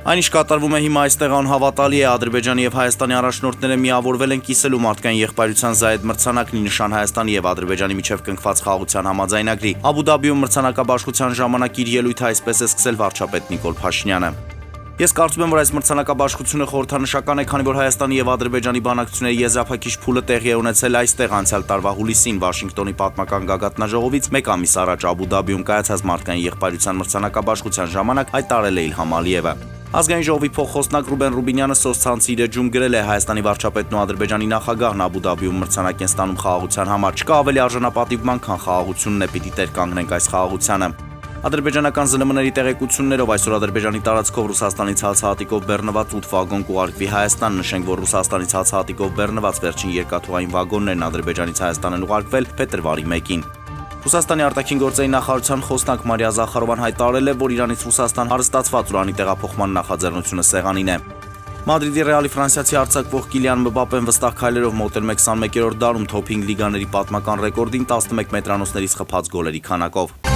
Այն ինչ կատարվում է հիմա այստեղ անհավատալի է, Ադրբեջանի եւ Հայաստանի առաջնորդները միավորվել են կիսելու մարդկային եղբայրության Զայեդ մրցանակն ի նշան Հայաստանի եւ Ադրբեջանի միջև կնքված խաղաղության համաձայնագրի։ Աբու Դաբիում մրցանակաբաշխության ժամանակ իր ելույթը այսպես է սկսել վարչապետ Նիկոլ Փաշինյանը։ Ես կարծում եմ, որ այս մրցանակաբաշխությունը խորհրդանշական է, քանի որ Հայաստանի եւ Ադրբեջանի բանակցությունների եզրափակիչ փուլը տեղի է ունեցել այստեղ անցյալ տարվա հուլիսին Վաշինգտոնի պատմական գագաթնաժողովից մեկ ամիս առաջ Աբու Դաբիում կայացած մարդկային եղբայրության մրցանակաբաշխության ժամանակ հայտարարել է Իլհամ Ալիևը։ Ազգային ժողովի փոխխոսնակ Ռուբեն Ռուբինյանը սոցցանցի իր էջում գրել է Հայաստանի վարչապետն ու Ադրբեջանի նախագահն Աբու Դաբիում մրցանակ են ստանում խաղաղության համար։ Չկա ավելի արժանապատիվ բան, քան խաղաղությունն է, պիտի տեր կանգնենք այս խաղաղությանը։ Ադրբեջանական ԶԼՄ-ների տեղեկություններով այսօր Ադրբեջանի տարածքով Ռուսաստանից հացահատիկով բեռնված 8 վագոն կուղարկվի Հայաստան, նշենք, որ Ռուսաստանից հացահատիկով բեռնված վերջին երկաթուղային վագոններն Ադրբեջանից Հայաստան են ուղարկվել փետրվարի 1-ին։ Ռուսաստանի արտաքին գործերի նախարարության խոսնակ Մարիա Զախարովան հայտարարել է, որ Իրանից Ռուսաստան հարստացված ուրանի տեղափոխման նախաձեռնությունը սեղանին է։ Մադրիդի Ռեալի ֆրանսիացի արձակվող Կիլիան Մբապեն վստահ քայլերով մոտենում է 21-րդ դարում թոփ 5 լիգաների պատմական ռեկորդին 11 մետրանոցներից խփած գոլերի քանակով։